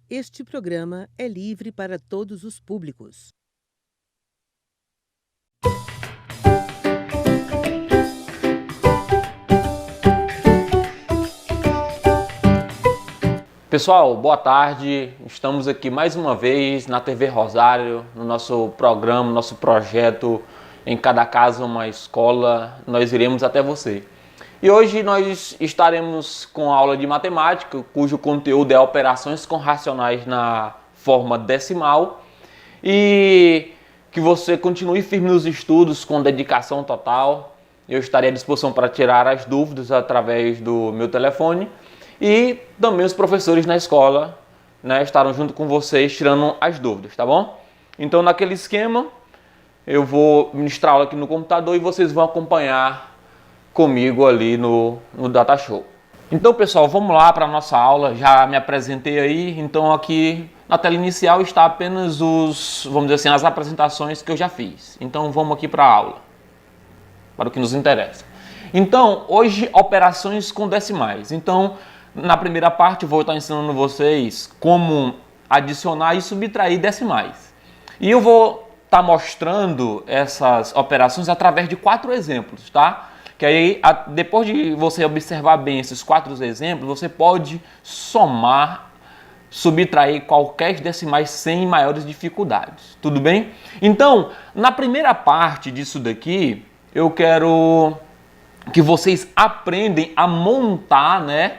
Este programa é livre para todos os públicos. Pessoal, boa tarde. Estamos aqui mais uma vez na TV Rosário, no nosso programa, nosso projeto Em Cada Casa Uma Escola. Nós iremos até você. E hoje nós estaremos com a aula de matemática, cujo conteúdo é operações com racionais na forma decimal. E que você continue firme nos estudos com dedicação total. Eu estarei à disposição para tirar as dúvidas através do meu telefone. E também os professores na escola, né, estarão junto com vocês tirando as dúvidas, tá bom? Então, naquele esquema, eu vou ministrar aula aqui no computador e vocês vão acompanhar comigo ali no Data Show. Então, pessoal, vamos lá para a nossa aula. Já me apresentei aí, então aqui na tela inicial está apenas vamos dizer assim, as apresentações que eu já fiz. Então, vamos aqui para a aula, para o que nos interessa. Então, hoje, operações com decimais. Então, na primeira parte, vou estar ensinando vocês como adicionar e subtrair decimais. E eu vou estar mostrando essas operações através de 4 exemplos, tá? Que aí, depois de você observar bem esses 4 exemplos, você pode somar, subtrair qualquer decimais sem maiores dificuldades. Tudo bem? Então, na primeira parte disso daqui, eu quero que vocês aprendem a montar, né,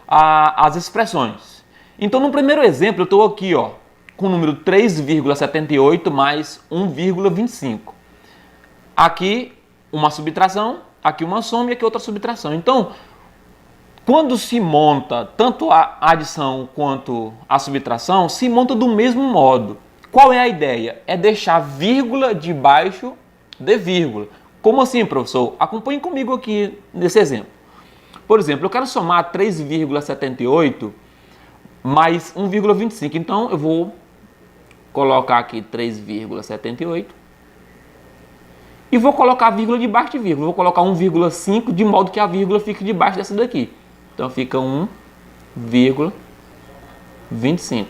as expressões. Então, no primeiro exemplo, eu estou aqui, ó, com o número 3,78 mais 1,25. Aqui, uma subtração, aqui uma soma e aqui outra subtração. Então, quando se monta tanto a adição quanto a subtração, se monta do mesmo modo. Qual é a ideia? É deixar vírgula debaixo de vírgula. Como assim, professor? Acompanhe comigo aqui nesse exemplo. Por exemplo, eu quero somar 3,78 mais 1,25. Então, eu vou colocar aqui 3,78 e vou colocar a vírgula debaixo de vírgula. Vou colocar 1,5 de modo que a vírgula fique debaixo dessa daqui. Então, fica 1,25.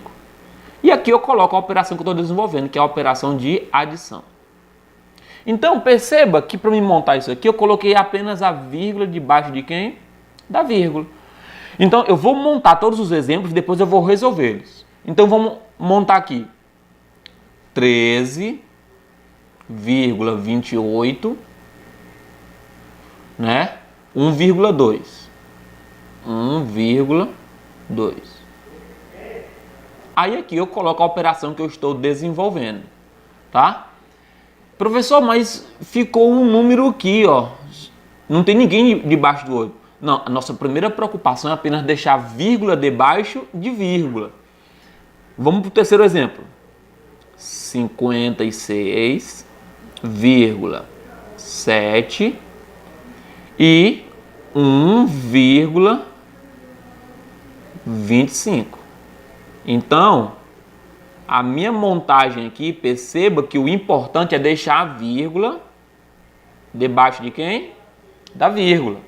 E aqui eu coloco a operação que eu estou desenvolvendo, que é a operação de adição. Então, perceba que para me montar isso aqui, eu coloquei apenas a vírgula debaixo de quem? Da vírgula. Então, eu vou montar todos os exemplos e depois eu vou resolvê-los. Então, vamos montar aqui 13,28, né? 1,2. 1,2. Aí aqui eu coloco a operação que eu estou desenvolvendo, tá? Professor, mas ficou um número aqui, ó. Não tem ninguém debaixo do outro. Não, a nossa primeira preocupação é apenas deixar vírgula debaixo de vírgula. Vamos para o terceiro exemplo. 56,7 e 1,25. Então, a minha montagem aqui, perceba que o importante é deixar a vírgula debaixo de quem? Da vírgula.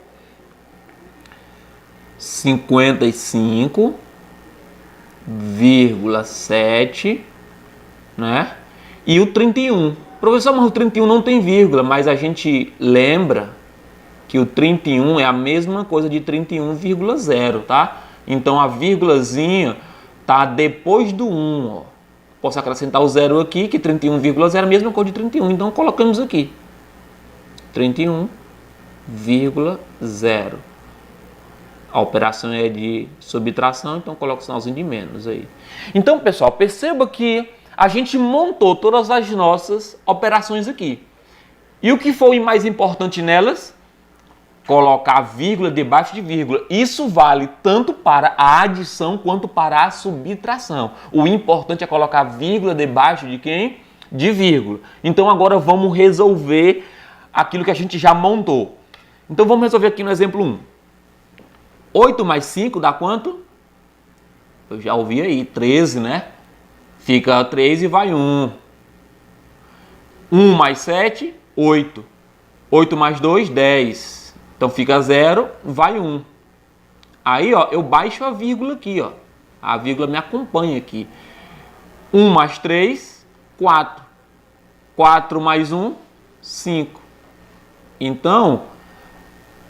55,7, né? E o 31. Professor, mas o 31 não tem vírgula, mas a gente lembra que o 31 é a mesma coisa de 31,0, tá? Então a vírgulazinha tá depois do 1, ó. Posso acrescentar o 0 aqui, que 31,0 é a mesma coisa de 31. Então colocamos aqui 31,0. A operação é de subtração, então coloco o sinalzinho de menos aí. Então, pessoal, perceba que a gente montou todas as nossas operações aqui. E o que foi mais importante nelas? Colocar vírgula debaixo de vírgula. Isso vale tanto para a adição quanto para a subtração. O importante é colocar vírgula debaixo de quem? De vírgula. Então agora vamos resolver aquilo que a gente já montou. Então vamos resolver aqui no exemplo 1. 8 mais 5 dá quanto? Eu já ouvi aí, 13, né? Fica 3 e vai 1. 1 mais 7, 8. 8 mais 2, 10. Então fica 0, vai 1. Aí, ó, eu baixo a vírgula aqui, ó. A vírgula me acompanha aqui. 1 mais 3, 4. 4 mais 1, 5. Então,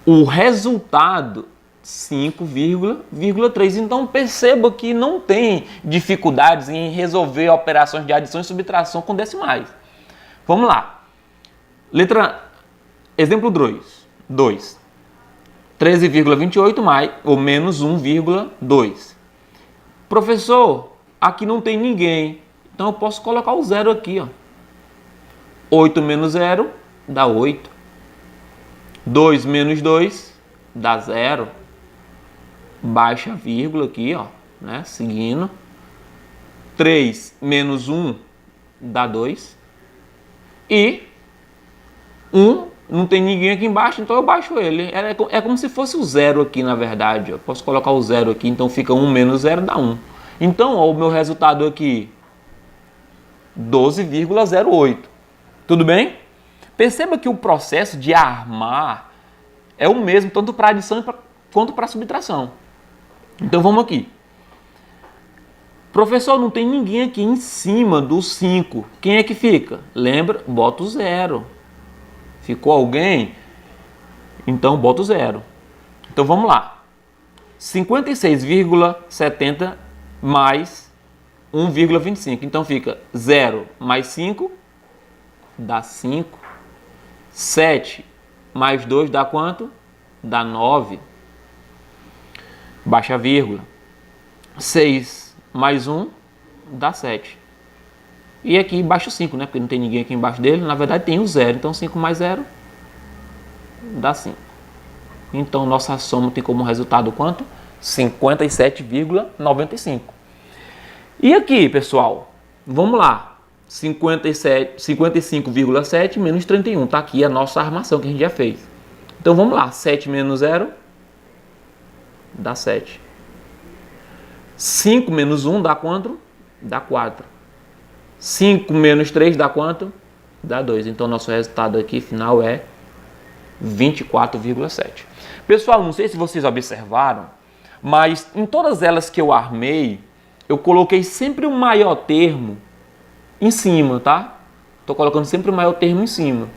o resultado, 5,3. Então, perceba que não tem dificuldades em resolver operações de adição e subtração com decimais. Vamos lá. Exemplo 2. 13,28 mais ou menos 1,2. Professor, aqui não tem ninguém. Então eu posso colocar o zero aqui, ó. 8 menos 0 dá 8. 2 menos 2 dá 0. Baixa a vírgula aqui, ó, né? Seguindo. 3 menos 1 dá 2. E 1 não tem ninguém aqui embaixo, então eu baixo ele. É como se fosse o zero aqui, na verdade. Eu posso colocar o zero aqui, então fica 1 menos 0 dá 1. Então, ó, o meu resultado aqui, 12,08. Tudo bem? Perceba que o processo de armar é o mesmo, tanto para adição quanto para subtração. Então, vamos aqui. Professor, não tem ninguém aqui em cima do 5. Quem é que fica? Lembra? Bota o zero. Ficou alguém? Então, bota o zero. Então, vamos lá. 56,70 mais 1,25. Então, fica 0 mais 5 dá 5. 7 mais 2 dá quanto? Dá 9. Baixa a vírgula. 6 mais 1 dá 7. E aqui embaixo 5, né? Porque não tem ninguém aqui embaixo dele. Na verdade tem o 0. Então 5 mais 0 dá 5. Então nossa soma tem como resultado quanto? 57,95. E aqui, pessoal, vamos lá. 55,7 menos 31. Tá aqui a nossa armação que a gente já fez. Então vamos lá. 7 menos 0 dá 7. 5 menos 1 dá quanto? Dá 4. 5 menos 3 dá quanto? Dá 2. Então, nosso resultado aqui final é 24,7. Pessoal, não sei se vocês observaram, mas em todas elas que eu armei, eu coloquei sempre o maior termo em cima, tá? Estou colocando sempre o maior termo em cima.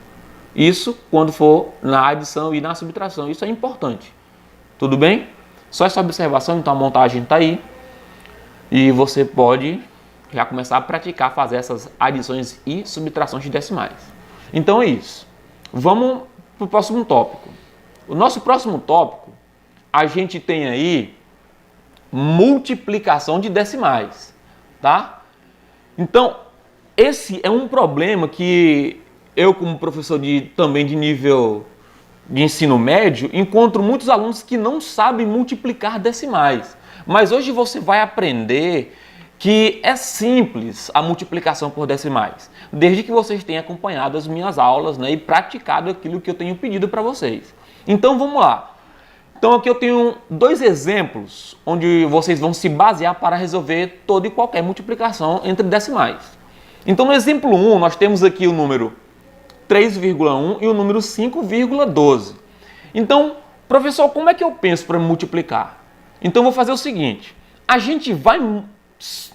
Isso quando for na adição e na subtração. Isso é importante. Tudo bem? Só essa observação, então a montagem está aí. E você pode já começar a praticar, fazer essas adições e subtrações de decimais. Então é isso. Vamos para o próximo tópico. O nosso próximo tópico, a gente tem aí multiplicação de decimais, tá? Então, esse é um problema que eu, como professor também de nível de ensino médio, encontro muitos alunos que não sabem multiplicar decimais. Mas hoje você vai aprender que é simples a multiplicação por decimais, desde que vocês tenham acompanhado as minhas aulas, né, e praticado aquilo que eu tenho pedido para vocês. Então vamos lá. Então aqui eu tenho 2 exemplos onde vocês vão se basear para resolver toda e qualquer multiplicação entre decimais. Então no exemplo 1 nós temos aqui o número 3,1 e o número 5,12. Então, professor, como é que eu penso para multiplicar? Então, eu vou fazer o seguinte. A gente vai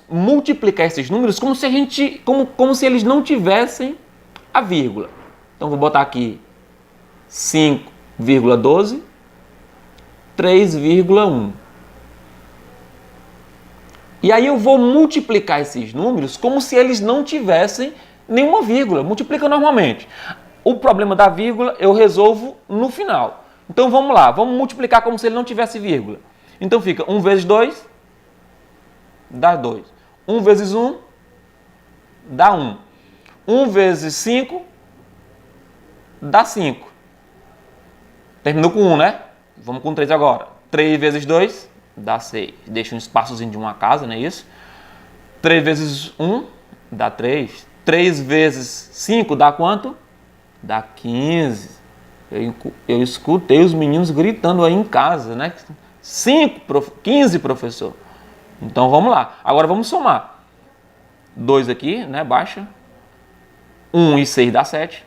multiplicar esses números como se eles não tivessem a vírgula. Então, vou botar aqui 5,12, 3,1. E aí eu vou multiplicar esses números como se eles não tivessem nenhuma vírgula. Multiplica normalmente. O problema da vírgula eu resolvo no final. Então vamos lá, vamos multiplicar como se ele não tivesse vírgula. Então fica 1 vezes 2 dá 2. 1 vezes 1 dá 1. 1 vezes 5 dá 5. Terminou com 1, né? Vamos com 3 agora. 3 vezes 2 dá 6. Deixa um espaçozinho de uma casa, não é isso? 3 vezes 1 dá 3. 3 vezes 5 dá quanto? Dá 15. Eu escutei os meninos gritando aí em casa, né? 15, professor. Então vamos lá. Agora vamos somar. 2 aqui, né? Baixa. 1 e 6 dá 7.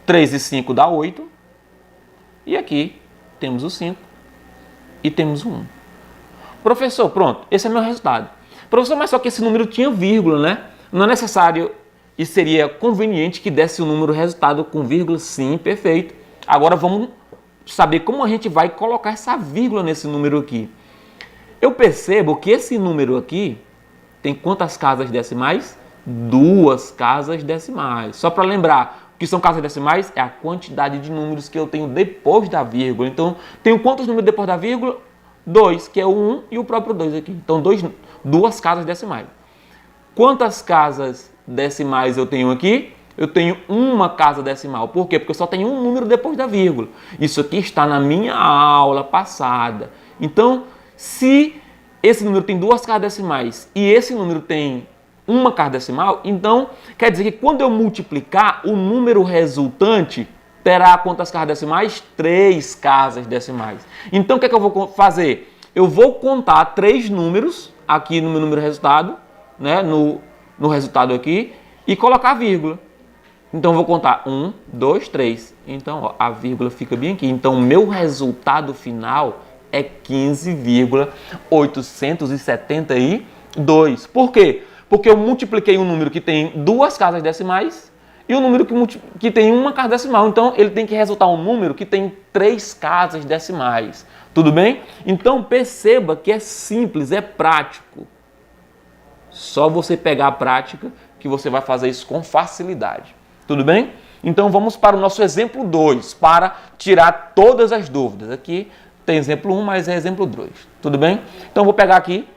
3 e 5 dá 8. E aqui temos o 5 e temos o 1. Professor, pronto, esse é meu resultado. Professor, mas só que esse número tinha vírgula, né? Não é necessário e seria conveniente que desse o número resultado com vírgula? Sim, perfeito. Agora vamos saber como a gente vai colocar essa vírgula nesse número aqui. Eu percebo que esse número aqui tem quantas casas decimais? 2 casas decimais. Só para lembrar, o que são casas decimais? É a quantidade de números que eu tenho depois da vírgula. Então, tenho quantos números depois da vírgula? 2, que é o 1 e o próprio 2 aqui. Então, 2 casas decimais. Quantas casas decimais eu tenho aqui? Eu tenho uma casa decimal. Por quê? Porque eu só tenho um número depois da vírgula. Isso aqui está na minha aula passada. Então, se esse número tem 2 casas decimais e esse número tem uma casa decimal, então quer dizer que quando eu multiplicar, o número resultante terá quantas casas decimais? 3 casas decimais. Então, o que é que eu vou fazer? Eu vou contar 3 números aqui no meu número resultado, né, no resultado aqui, e colocar vírgula. Então, eu vou contar 1, 2, 3. Então, ó, a vírgula fica bem aqui. Então, o meu resultado final é 15,872. Por quê? Porque eu multipliquei um número que tem 2 casas decimais e um número que tem uma casa decimal. Então, ele tem que resultar um número que tem 3 casas decimais. Tudo bem? Então, perceba que é simples, é prático. Só você pegar a prática que você vai fazer isso com facilidade. Tudo bem? Então, vamos para o nosso exemplo 2, para tirar todas as dúvidas. Aqui tem exemplo 1, mas é exemplo 2. Tudo bem? Então, vou pegar aqui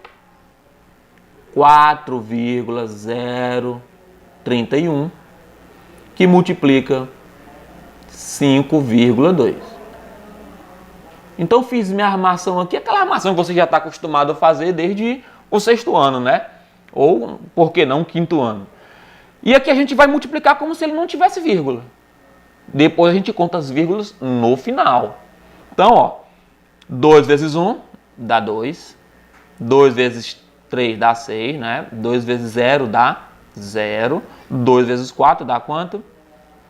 4,031, que multiplica 5,2. Então, fiz minha armação aqui, aquela armação que você já está acostumado a fazer desde o 6º ano, né? Ou, por que não, 5º ano. E aqui a gente vai multiplicar como se ele não tivesse vírgula. Depois a gente conta as vírgulas no final. Então, ó, 2 vezes 1 dá 2. 2 vezes 3 dá 6, né? 2 vezes 0 dá 0. 2 vezes 4 dá quanto?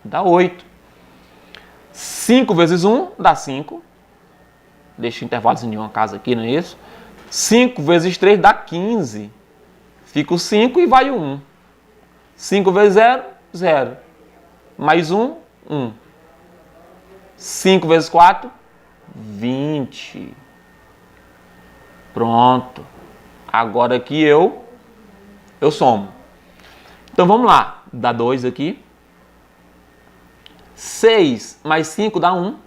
Dá 8. 5 vezes 1 dá 5. Deixa o intervalo de uma casa aqui, não é isso? 5 vezes 3 dá 15. Fica o 5 e vai o 1. 5 vezes 0, 0. Mais 1, 1. 5 vezes 4, 20. Pronto. Agora aqui eu somo. Então vamos lá. Dá 2 aqui. 6 mais 5 dá 1.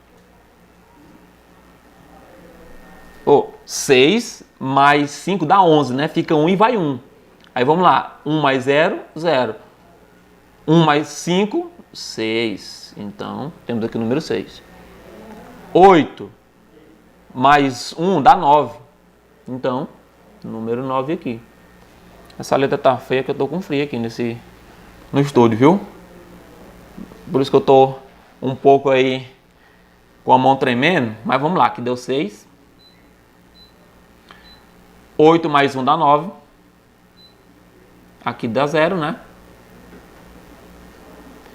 6 mais 5 dá 11, né? Fica 1 e vai 1. Aí vamos lá. 1 mais 0, 0. 1 mais 5, 6. Então, temos aqui o número 6. 8 mais 1 dá 9. Então, número 9 aqui. Essa letra tá feia que eu tô com frio aqui no estúdio, viu? Por isso que eu tô um pouco aí com a mão tremendo. Mas vamos lá, que deu 6. 8 mais 1 dá 9. Aqui dá 0, né?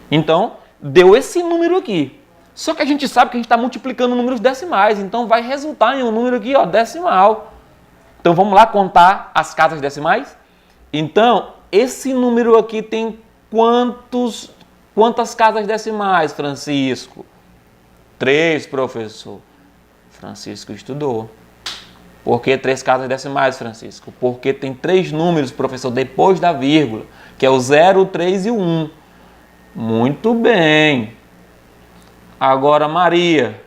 Então, deu esse número aqui. Só que a gente sabe que a gente está multiplicando números decimais. Então, vai resultar em um número aqui, ó, decimal. Então, vamos lá contar as casas decimais? Então, esse número aqui tem quantas casas decimais, Francisco? 3, professor. Francisco estudou. Por que 3 casas decimais, Francisco? Porque tem 3 números, professor, depois da vírgula, que é o 0, o 3 e o 1. Muito bem. Agora, Maria,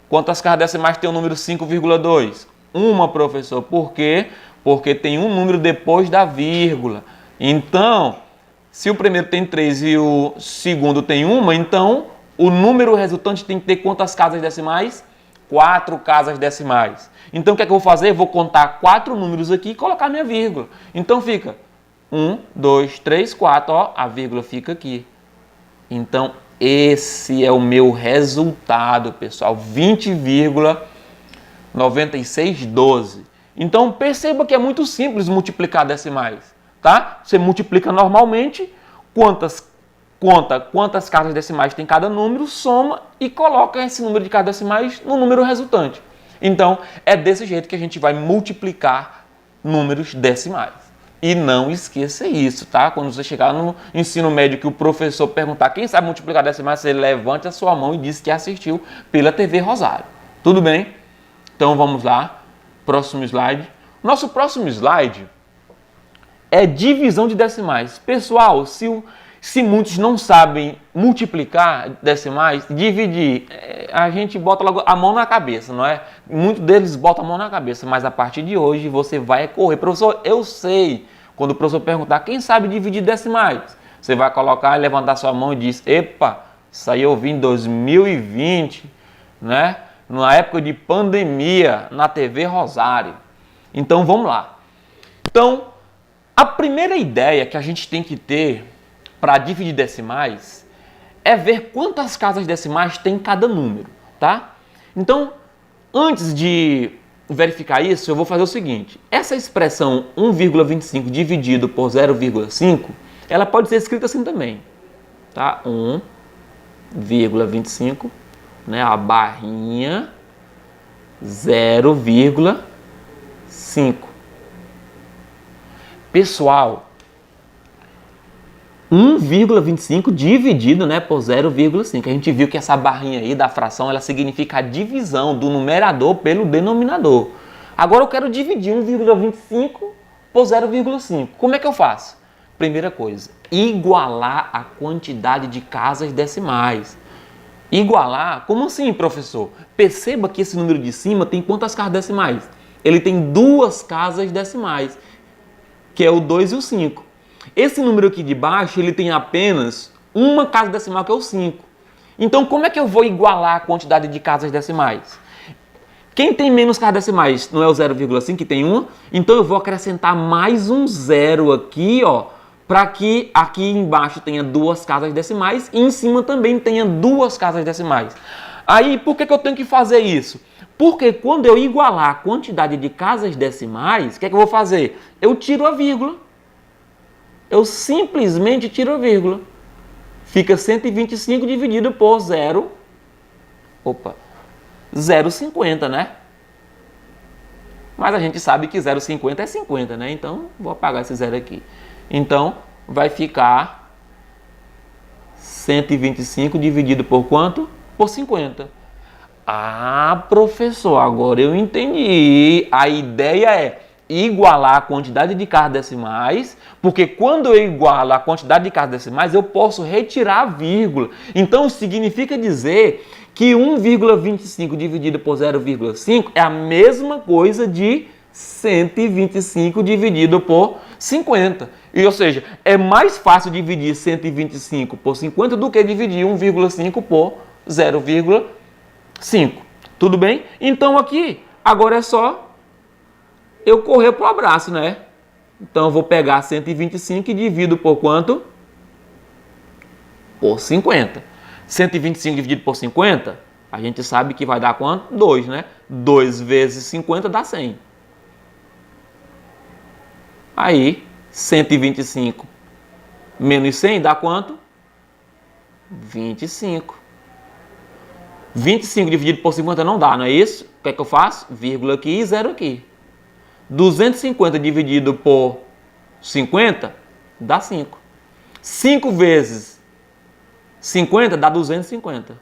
quantas casas decimais tem o número 5,2? Uma, professor. Por quê? Porque tem um número depois da vírgula. Então, se o primeiro tem 3 e o segundo tem 1, então o número resultante tem que ter quantas casas decimais? 4 casas decimais. Então, o que é que eu vou fazer? Eu vou contar 4 números aqui e colocar minha vírgula. Então, fica 1, 2, 3, 4. Ó, a vírgula fica aqui. Então, esse é o meu resultado, pessoal. 20,9612. Então, perceba que é muito simples multiplicar decimais, tá? Você multiplica normalmente, conta quantas casas decimais tem cada número, soma e coloca esse número de casas decimais no número resultante. Então, é desse jeito que a gente vai multiplicar números decimais. E não esqueça isso, tá? Quando você chegar no ensino médio que o professor perguntar quem sabe multiplicar decimais, você levante a sua mão e diz que assistiu pela TV Rosário. Tudo bem? Então vamos lá. Próximo slide. Nosso próximo slide é divisão de decimais. Pessoal, se muitos não sabem multiplicar decimais, dividir, a gente bota logo a mão na cabeça, não é? Muitos deles botam a mão na cabeça, mas a partir de hoje você vai correr. Professor, eu sei. Quando o professor perguntar quem sabe dividir decimais, você vai colocar, levantar sua mão e diz, epa, isso aí eu vi em 2020, né? Na época de pandemia, na TV Rosário. Então vamos lá. Então, a primeira ideia que a gente tem que ter para dividir decimais é ver quantas casas decimais tem cada número, tá? Então, antes de verificar isso, eu vou fazer o seguinte. Essa expressão 1,25 dividido por 0,5, ela pode ser escrita assim também, tá? 1,25, né? A barrinha 0,5. Pessoal, 1,25 dividido, né, por 0,5. A gente viu que essa barrinha aí da fração, ela significa a divisão do numerador pelo denominador. Agora eu quero dividir 1,25 por 0,5. Como é que eu faço? Primeira coisa, igualar a quantidade de casas decimais. Igualar? Como assim, professor? Perceba que esse número de cima tem quantas casas decimais? Ele tem 2 casas decimais, que é o 2 e o 5. Esse número aqui de baixo, ele tem apenas uma casa decimal, que é o 5. Então, como é que eu vou igualar a quantidade de casas decimais? Quem tem menos casas decimais não é o 0,5, que tem uma? Então, eu vou acrescentar mais um zero aqui, ó, para que aqui embaixo tenha 2 casas decimais e em cima também tenha 2 casas decimais. Aí, por que eu tenho que fazer isso? Porque quando eu igualar a quantidade de casas decimais, o que é que eu vou fazer? Eu tiro a vírgula. Eu simplesmente tiro a vírgula. Fica 125 dividido por 0,50, né? Mas a gente sabe que 0,50 é 50, né? Então, vou apagar esse zero aqui. Então, vai ficar 125 dividido por quanto? Por 50. Ah, professor, agora eu entendi. A ideia é igualar a quantidade de casas decimais, porque quando eu igualo a quantidade de casas decimais, eu posso retirar a vírgula. Então, significa dizer que 1,25 dividido por 0,5 é a mesma coisa de 125 dividido por 50. E, ou seja, é mais fácil dividir 125 por 50 do que dividir 1,5 por 0,5. Tudo bem? Então, aqui, agora é só eu correr pro abraço, né? Então, eu vou pegar 125 e divido por quanto? Por 50. 125 dividido por 50, a gente sabe que vai dar quanto? 2, né? 2 vezes 50 dá 100. Aí, 125 menos 100 dá quanto? 25. 25 dividido por 50 não dá, não é isso? O que é que eu faço? Vírgula aqui e zero aqui. 250 dividido por 50 dá 5. 5 vezes 50 dá 250.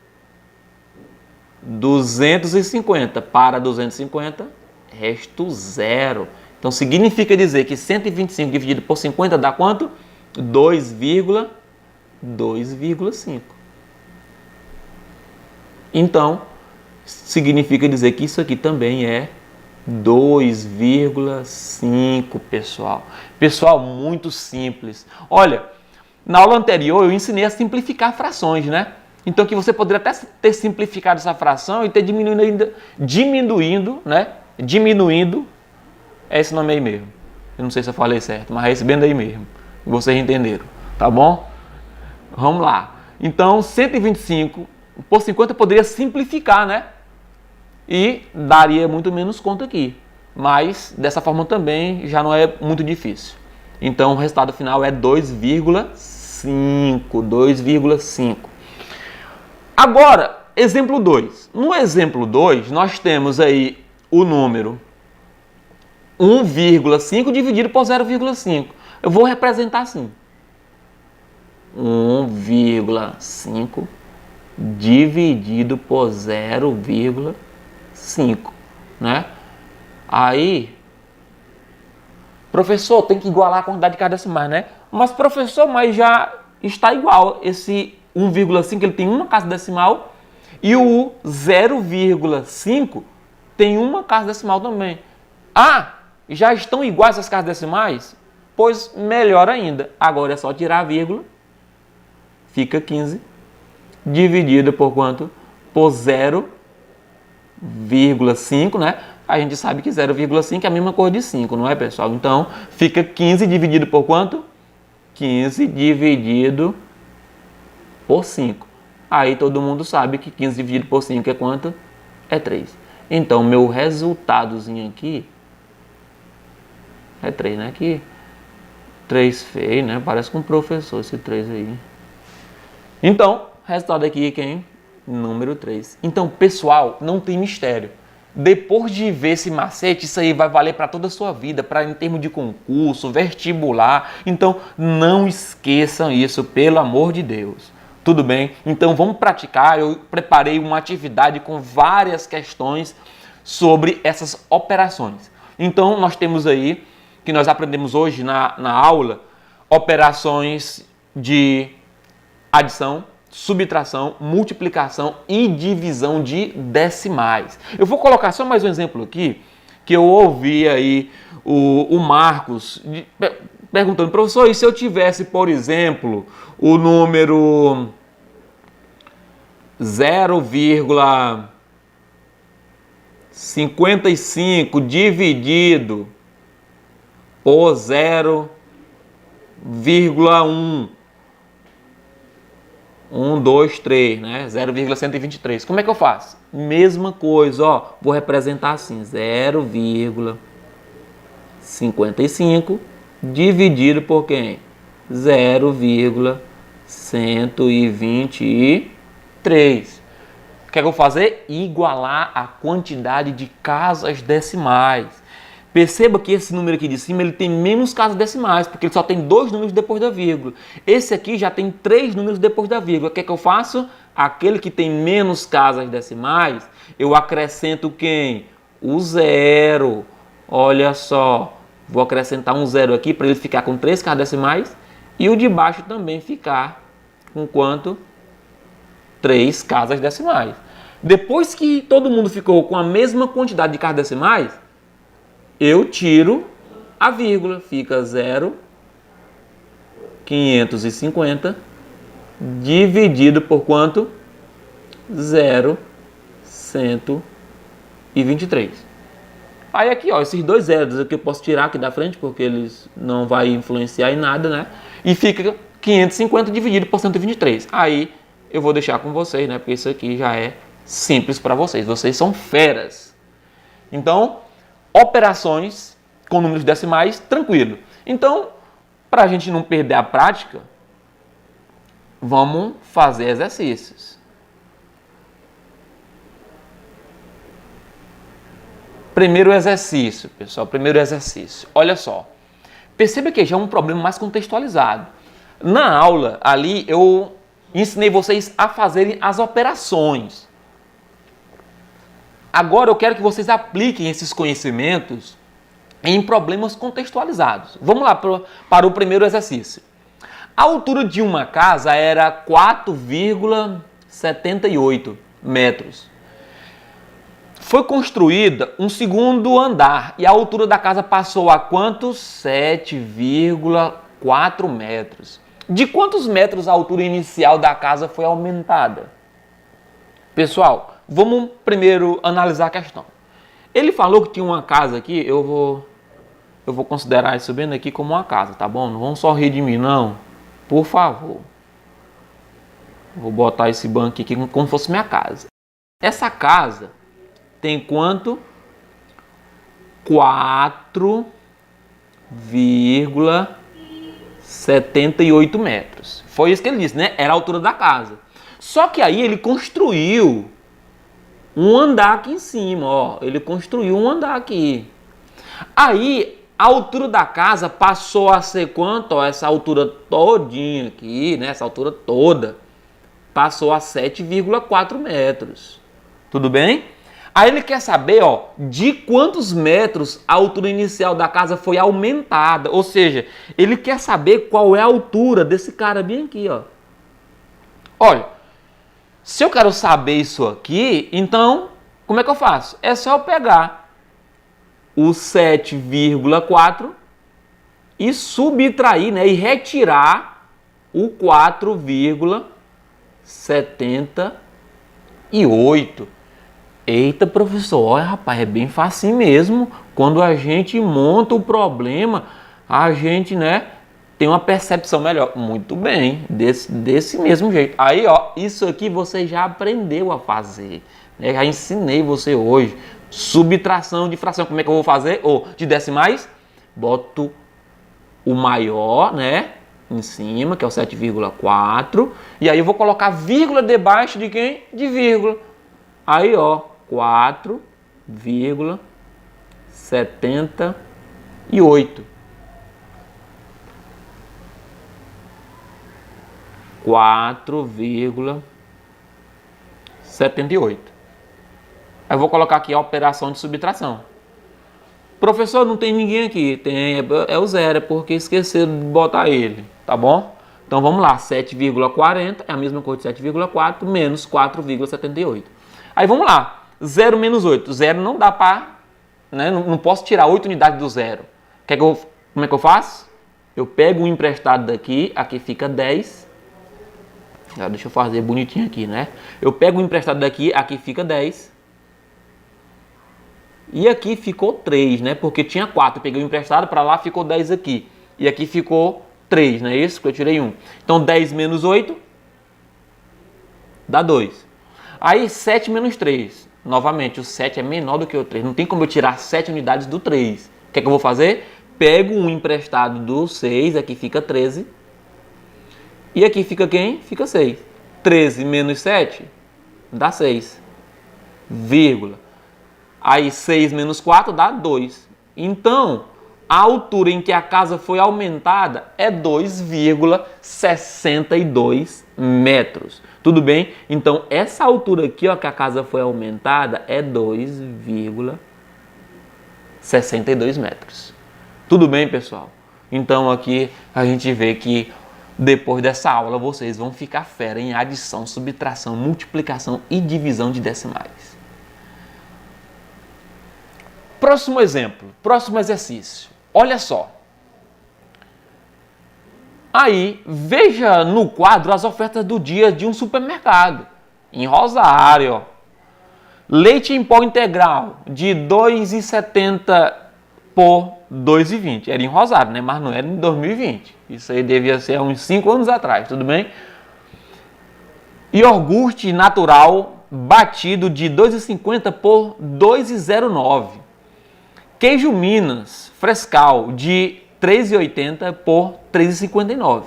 250 para 250, resto 0. Então, significa dizer que 125 dividido por 50 dá quanto? 2,5. Então, significa dizer que isso aqui também é 2,5, pessoal. Pessoal, muito simples. Olha, na aula anterior eu ensinei a simplificar frações, né? Então, que você poderia até ter simplificado essa fração e ter diminuindo, é esse nome aí mesmo. Eu não sei se eu falei certo, mas é esse bem daí mesmo. Vocês entenderam, tá bom? Vamos lá. Então, 125 por 50 eu poderia simplificar, né? E daria muito menos conta aqui. Mas, dessa forma também, já não é muito difícil. Então, o resultado final é 2,5. Agora, exemplo 2. No exemplo 2, nós temos aí o número 1,5 dividido por 0,5. Eu vou representar assim. 1,5 dividido por 0,5, né? Aí, professor, tem que igualar a quantidade de cada decimais, né? Mas, professor, mas já está igual. Esse 1,5 ele tem uma casa decimal e o 0,5 tem uma casa decimal também. Ah, já estão iguais as casas decimais? Pois melhor ainda. Agora é só tirar a vírgula. Fica 15 dividido por quanto? Por 0,5, né? A gente sabe que 0,5 é a mesma coisa de 5, não é, pessoal? Então, fica 15 dividido por quanto? 15 dividido por 5. Aí todo mundo sabe que 15 dividido por 5 é quanto? É 3. Então, meu resultadozinho aqui é 3, né? Que 3 feio, né? Parece com um professor esse 3 aí. Então, resultado aqui quem? Número 3. Então, pessoal, não tem mistério. Depois de ver esse macete, isso aí vai valer para toda a sua vida, para em termos de concurso, vestibular. Então, não esqueçam isso, pelo amor de Deus. Tudo bem? Então, vamos praticar. Eu preparei uma atividade com várias questões sobre essas operações. Então, nós temos aí, que nós aprendemos hoje na aula, operações de adição, subtração, multiplicação e divisão de decimais. Eu vou colocar só mais um exemplo aqui, que eu ouvi aí o Marcos perguntando, professor, e se eu tivesse, por exemplo, o número 0,55 dividido por 0,1. 1, 2, 3, né? 0,123. Como é que eu faço? Mesma coisa, ó. Vou representar assim, 0,55 dividido por quem? 0,123. O que é que eu vou fazer? Igualar a quantidade de casas decimais. Perceba que esse número aqui de cima ele tem menos casas decimais, porque ele só tem 2 números depois da vírgula. Esse aqui já tem 3 números depois da vírgula. O que é que eu faço? Aquele que tem menos casas decimais, eu acrescento quem? O 0. Olha só, vou acrescentar um 0 aqui para ele ficar com 3 casas decimais e o de baixo também ficar com quanto? 3 casas decimais. Depois que todo mundo ficou com a mesma quantidade de casas decimais, eu tiro a vírgula, fica 0,550 dividido por quanto? 0,123. Aí aqui, ó, esses dois zeros aqui eu posso tirar aqui da frente, porque eles não vai influenciar em nada, né? E fica 550 dividido por 123. Aí eu vou deixar com vocês, né? Porque isso aqui já é simples para vocês. Vocês são feras. Então, operações com números decimais, tranquilo. Então, para a gente não perder a prática, vamos fazer exercícios. Primeiro exercício, pessoal, primeiro exercício. Olha só, perceba que já é um problema mais contextualizado. Na aula, ali, eu ensinei vocês a fazerem as operações. Agora eu quero que vocês apliquem esses conhecimentos em problemas contextualizados. Vamos lá para o primeiro exercício. A altura de uma casa era 4,78 metros. Foi construída um segundo andar e a altura da casa passou a quantos? 7,4 metros. De quantos metros a altura inicial da casa foi aumentada? Pessoal, vamos primeiro analisar a questão. Ele falou que tinha uma casa aqui, eu vou considerar isso bem aqui como uma casa, tá bom? Não vão só rir de mim, não. Por favor. Vou botar esse banco aqui como se fosse minha casa. Essa casa tem quanto? 4,78 metros. Foi isso que ele disse, né? Era a altura da casa. Só que aí ele construiu um andar aqui em cima, ó. Ele construiu um andar aqui. Aí, a altura da casa passou a ser quanto? Ó, essa altura todinha aqui, né? Essa altura toda passou a 7,4 metros. Tudo bem? Aí ele quer saber, ó, de quantos metros a altura inicial da casa foi aumentada. Ou seja, ele quer saber qual é a altura desse cara bem aqui, ó. Olha, se eu quero saber isso aqui, então, como é que eu faço? É só eu pegar o 7,4 e subtrair, né, e retirar o 4,78. Eita, professor, olha, rapaz, é bem fácil mesmo. Quando a gente monta o problema, a gente, né, tem uma percepção melhor. Muito bem, desse mesmo jeito. Aí, ó, isso aqui você já aprendeu a fazer, né? Já ensinei você hoje. Subtração de fração. Como é que eu vou fazer? Ou de decimais, boto o maior, né, em cima, que é o 7,4. E aí eu vou colocar vírgula debaixo de quem? De vírgula. Aí, ó, 4,78. 4,78. Aí eu vou colocar aqui a operação de subtração. Professor, não tem ninguém aqui. Tem, é o zero, é porque esqueceram de botar ele, tá bom? Então vamos lá, 7,40 é a mesma coisa de 7,4 menos 4,78. Aí vamos lá, 0 menos 8. 0 não dá para, né? Não posso tirar 8 unidades do zero. Como é que eu faço? Eu pego um emprestado daqui, aqui fica 10. Deixa eu fazer bonitinho aqui, né? Eu pego um emprestado daqui, aqui fica 10. E aqui ficou 3, né? Porque tinha 4. Eu peguei o emprestado, para lá ficou 10 aqui. E aqui ficou 3, não é isso? Porque eu tirei 1. Então 10 menos 8 dá 2. Aí 7 menos 3. Novamente, o 7 é menor do que o 3. Não tem como eu tirar 7 unidades do 3. O que é que eu vou fazer? Pego um emprestado do 6, aqui fica 13. E aqui fica quem? Fica 6. 13 menos 7 dá 6. Vírgula. Aí 6 menos 4 dá 2. Então, a altura em que a casa foi aumentada é 2,62 metros. Tudo bem? Então, essa altura aqui, ó, que a casa foi aumentada é 2,62 metros. Tudo bem, pessoal? Então, aqui a gente vê que depois dessa aula vocês vão ficar fera em adição, subtração, multiplicação e divisão de decimais. Próximo exemplo, próximo exercício. Olha só. Aí, veja no quadro as ofertas do dia de um supermercado. Em Rosário, ó. Leite em pó integral de R$ 2,70 por R$ 2,20. Era em Rosário, né? Mas não era em 2020. Isso aí devia ser há uns 5 anos atrás, tudo bem? Iogurte natural batido de R$ 2,50 por R$ 2,09. Queijo Minas Frescal de R$ 3,80 por R$ 3,59.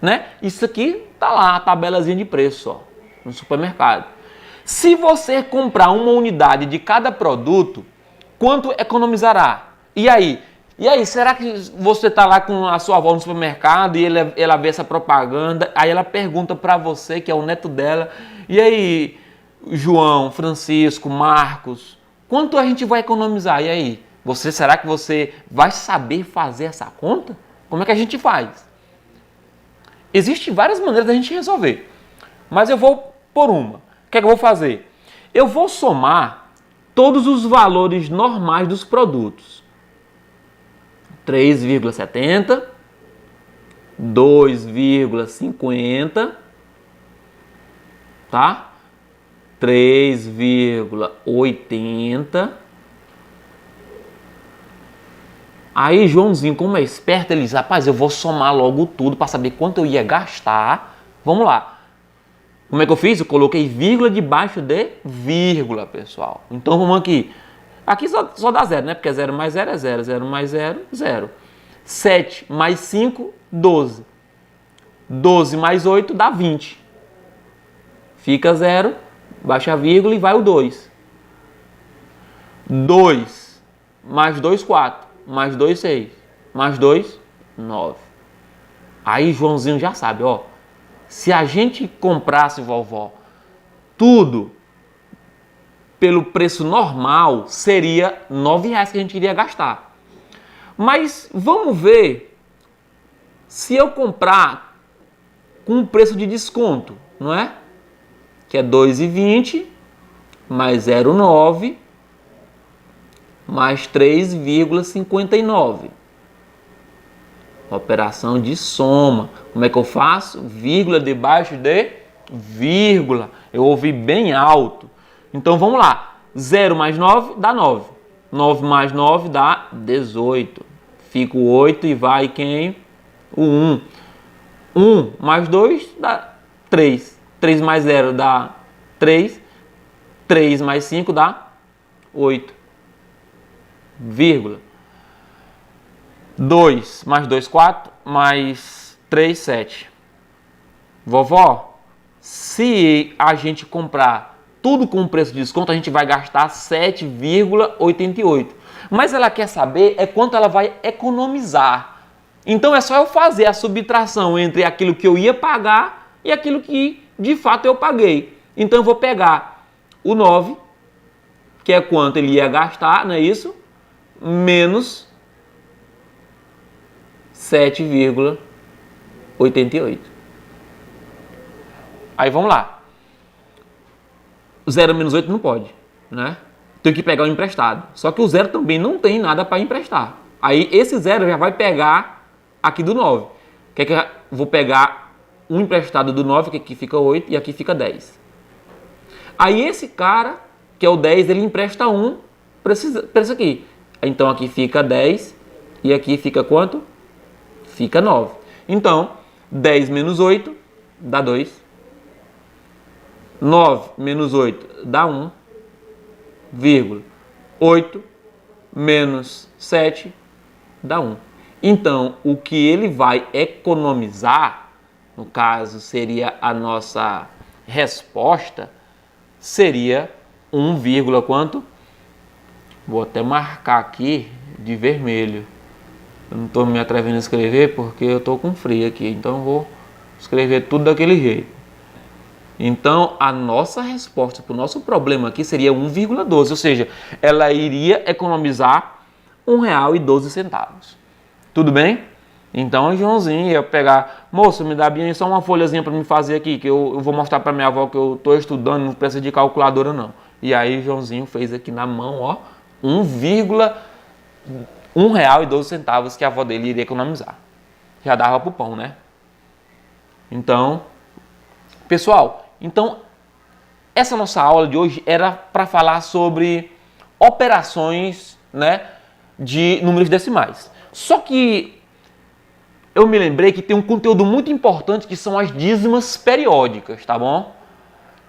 Né? Isso aqui tá lá, a tabelazinha de preço, ó, no supermercado. Se você comprar uma unidade de cada produto, quanto economizará? E aí, será que você tá lá com a sua avó no supermercado e ela vê essa propaganda, aí ela pergunta para você, que é o neto dela, e aí, João, Francisco, Marcos, quanto a gente vai economizar? E aí, será que você vai saber fazer essa conta? Como é que a gente faz? Existem várias maneiras da gente resolver, mas eu vou por uma. O que é que eu vou fazer? Eu vou somar todos os valores normais dos produtos. 3,70, 2,50, tá? 3,80. Aí, Joãozinho, como é esperto, ele diz, rapaz, eu vou somar logo tudo para saber quanto eu ia gastar. Vamos lá. Como é que eu fiz? Eu coloquei vírgula debaixo de vírgula, pessoal. Então, vamos aqui. Aqui só dá zero, né? Porque 0 mais 0 é 0. 0 mais 0, 0. 7 mais 5, 12. 12 mais 8 dá 20. Fica 0. baixa a vírgula e vai o 2. 2 mais 2, 4. Mais 2, 6. Mais 2, 9. Aí Joãozinho já sabe, ó. Se a gente comprasse, vovó, tudo pelo preço normal, seria R$9 que a gente iria gastar. Mas vamos ver se eu comprar com um preço de desconto, não é? Que é 2,20 mais 0,9 mais 3,59. Operação de soma. Como é que eu faço? Vírgula debaixo de vírgula. Eu ouvi bem alto. Então vamos lá. 0 mais 9 dá 9. 9 mais 9 dá 18. Fica o 8 e vai quem? O 1. 1 mais 2 dá 3. 3 mais 0 dá 3. 3 mais 5 dá 8. Vírgula. 2 mais 2, 4, mais 3, 7. Vovó, se a gente comprar tudo com preço de desconto, a gente vai gastar 7,88. Mas ela quer saber é quanto ela vai economizar. Então é só eu fazer a subtração entre aquilo que eu ia pagar e aquilo que de fato eu paguei. Então eu vou pegar o 9, que é quanto ele ia gastar, não é isso? Menos 7,88. Aí vamos lá. 0 menos 8 não pode, né? Tenho que pegar o emprestado. Só que o 0 também não tem nada para emprestar. Aí esse 0 já vai pegar aqui do 9. Que é que eu vou pegar um emprestado do 9, que aqui fica 8 e aqui fica 10. Aí esse cara, que é o 10, ele empresta 1 para isso aqui. Então aqui fica 10 e aqui fica quanto? Fica 9. Então, 10 menos 8 dá 2. 9 menos 8 dá 1, vírgula. 8 menos 7 dá 1. Então, o que ele vai economizar, no caso seria a nossa resposta, seria 1, quanto? Vou até marcar aqui de vermelho. Eu não estou me atrevendo a escrever porque eu estou com frio aqui, então eu vou escrever tudo daquele jeito. Então, a nossa resposta para o nosso problema aqui seria 1,12, ou seja, ela iria economizar R$1,12. Tudo bem? Então, Joãozinho ia pegar, moço, me dá bem só uma folhazinha para me fazer aqui, que eu vou mostrar para minha avó que eu estou estudando, não precisa de calculadora não. E aí, Joãozinho fez aqui na mão, ó, R$1,12 que a avó dele iria economizar. Já dava pro pão, né? Então, pessoal, essa nossa aula de hoje era para falar sobre operações, né, de números decimais. Só que eu me lembrei que tem um conteúdo muito importante que são as dízimas periódicas, tá bom?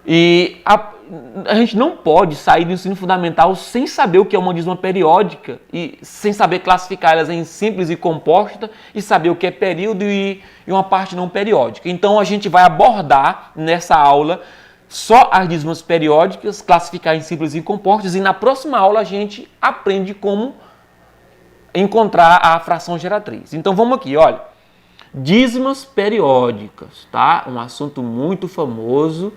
E a gente não pode sair do ensino fundamental sem saber o que é uma dízima periódica e sem saber classificar elas em simples e composta e saber o que é período e uma parte não periódica. Então a gente vai abordar nessa aula só as dízimas periódicas, classificar em simples e compostas, e na próxima aula a gente aprende como encontrar a fração geratriz. Então vamos aqui, olha. Dízimas periódicas, tá? Um assunto muito famoso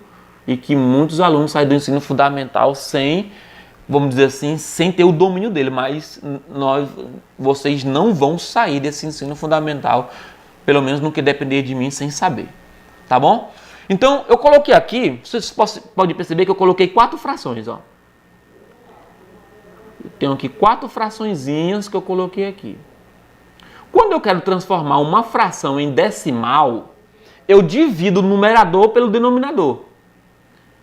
e que muitos alunos saem do ensino fundamental sem, vamos dizer assim, sem ter o domínio dele, mas vocês não vão sair desse ensino fundamental, pelo menos no que depender de mim, sem saber, tá bom? Então, eu coloquei aqui, vocês podem perceber que eu coloquei 4 frações, ó. Eu tenho aqui 4 fraçõezinhas que eu coloquei aqui. Quando eu quero transformar uma fração em decimal, eu divido o numerador pelo denominador.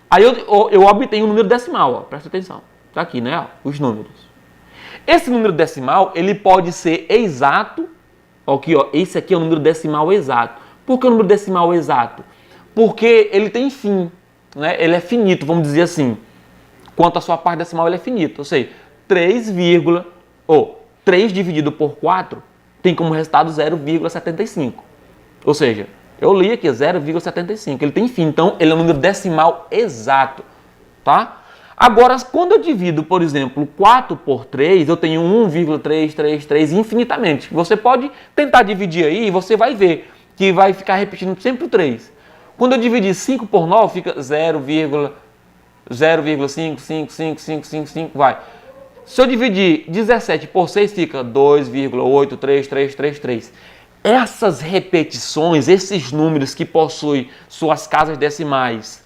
Aí eu obtenho o número decimal, ó, presta atenção. Tá aqui, né, ó, os números. Esse número decimal, ele pode ser exato. Aqui, ó, esse aqui é o número decimal exato. Por que o número decimal exato? Porque ele tem fim, né? Ele é finito, vamos dizer assim. Quanto à sua parte decimal, ele é finito. Ou seja, 3 dividido por 4 tem como resultado 0,75. Ou seja, eu li aqui 0,75. Ele tem fim, então ele é um número decimal exato. tá? Agora, quando eu divido, por exemplo, 4 por 3, eu tenho 1,333 infinitamente. Você pode tentar dividir aí e você vai ver que vai ficar repetindo sempre o 3. Quando eu dividir 5 por 9, fica 0,55555, vai. Se eu dividir 17 por 6, fica 2,83333. Essas repetições, esses números que possuem suas casas decimais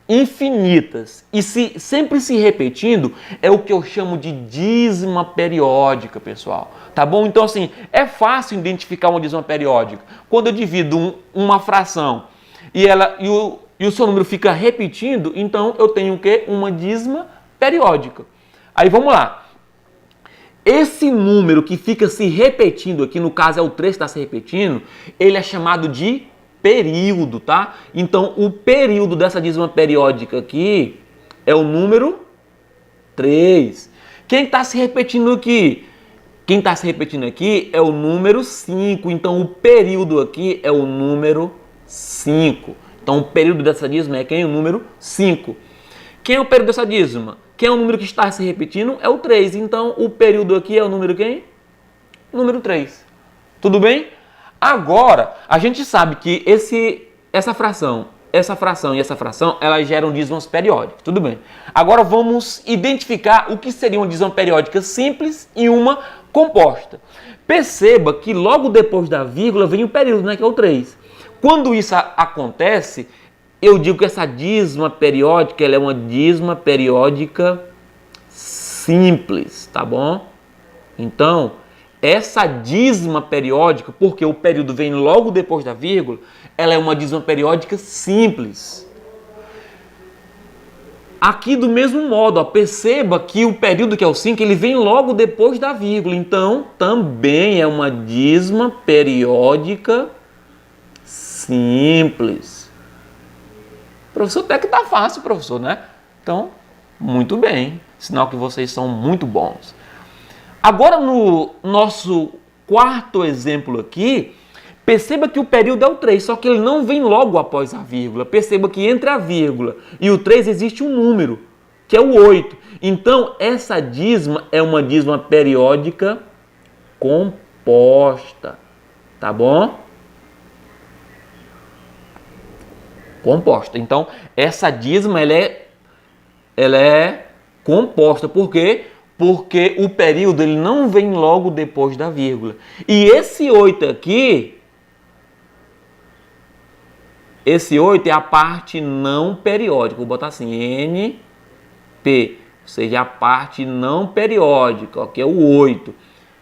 infinitas e sempre se repetindo, é o que eu chamo de dízima periódica, pessoal. Tá bom? Então, assim, é fácil identificar uma dízima periódica. Quando eu divido uma fração e o seu número fica repetindo, então eu tenho o quê? Uma dízima periódica. Aí vamos lá. Esse número que fica se repetindo aqui, no caso é o 3 que está se repetindo, ele é chamado de período, tá? Então, o período dessa dízima periódica aqui é o número 3. Quem está se repetindo aqui? Quem está se repetindo aqui é o número 5. Então, o período aqui é o número 5. Então, o período dessa dízima é quem? O número 5. Quem é o período dessa dízima? Quem é o número que está se repetindo? É o 3. Então, o período aqui é o número quem? Número 3. Tudo bem? Agora, a gente sabe que essa fração e essa fração, elas geram dízimas periódicas. Tudo bem. Agora, vamos identificar o que seria uma dízima periódica simples e uma composta. Perceba que logo depois da vírgula vem o período, né, que é o 3. Quando isso acontece, eu digo que essa dízima periódica ela é uma dízima periódica simples, tá bom? Então, essa dízima periódica, porque o período vem logo depois da vírgula, ela é uma dízima periódica simples. Aqui do mesmo modo, ó, perceba que o período que é o 5, ele vem logo depois da vírgula. Então, também é uma dízima periódica simples. Professor, até que tá fácil, professor, né? Então, muito bem. Sinal que vocês são muito bons. Agora, no nosso quarto exemplo aqui, perceba que o período é o 3, só que ele não vem logo após a vírgula. Perceba que entre a vírgula e o 3 existe um número, que é o 8. Então, essa dízima é uma dízima periódica composta. Tá bom? Composta. Então, essa dízima ela é composta. Por quê? Porque o período ele não vem logo depois da vírgula. E esse 8 aqui, esse 8 é a parte não periódica. Vou botar assim, NP, ou seja, a parte não periódica, ó, que é o 8.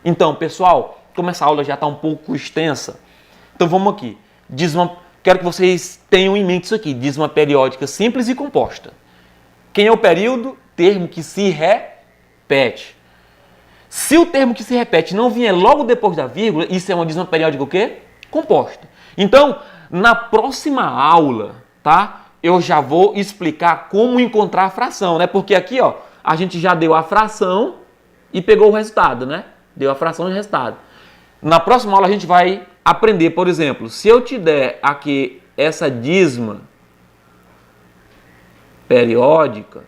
Então, pessoal, como essa aula já está um pouco extensa, então vamos aqui. Quero que vocês tenham em mente isso aqui, dízima periódica simples e composta. Quem é o período? Termo que se repete. Se o termo que se repete não vier logo depois da vírgula, isso é uma dízima periódica o quê? Composta. Então, na próxima aula, tá? Eu já vou explicar como encontrar a fração, né? Porque aqui, ó, a gente já deu a fração e pegou o resultado, né? Deu a fração e o resultado. Na próxima aula a gente vai aprender, por exemplo, se eu te der aqui essa dízima periódica,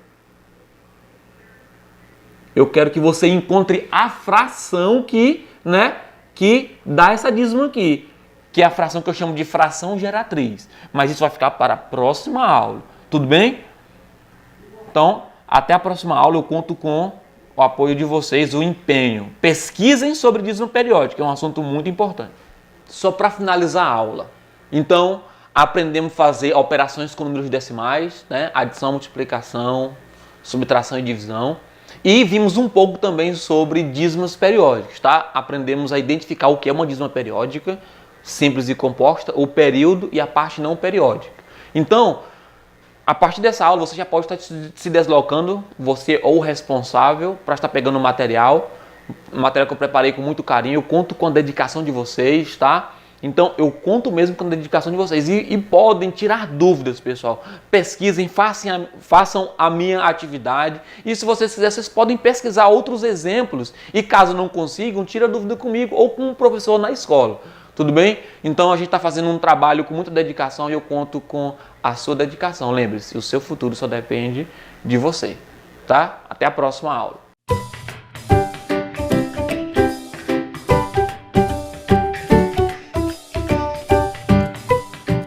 eu quero que você encontre a fração que dá essa dízima aqui, que é a fração que eu chamo de fração geratriz. Mas isso vai ficar para a próxima aula. Tudo bem? Então, até a próxima aula eu conto com o apoio de vocês, o empenho. Pesquisem sobre dízima periódica, é um assunto muito importante. Só para finalizar a aula. Então, aprendemos a fazer operações com números decimais, né? Adição, multiplicação, subtração e divisão. E vimos um pouco também sobre dízimas periódicas, tá? Aprendemos a identificar o que é uma dízima periódica, simples e composta, o período e a parte não periódica. Então, a partir dessa aula você já pode estar se deslocando, você ou o responsável, para estar pegando o material que eu preparei com muito carinho. Eu conto com a dedicação de vocês, tá? Então, eu conto mesmo com a dedicação de vocês. E podem tirar dúvidas, pessoal. Pesquisem, façam a minha atividade. E se vocês quiserem, vocês podem pesquisar outros exemplos. E caso não consigam, tira dúvida comigo ou com um professor na escola. Tudo bem? Então a gente está fazendo um trabalho com muita dedicação e eu conto com a sua dedicação. Lembre-se, o seu futuro só depende de você, tá? Até a próxima aula.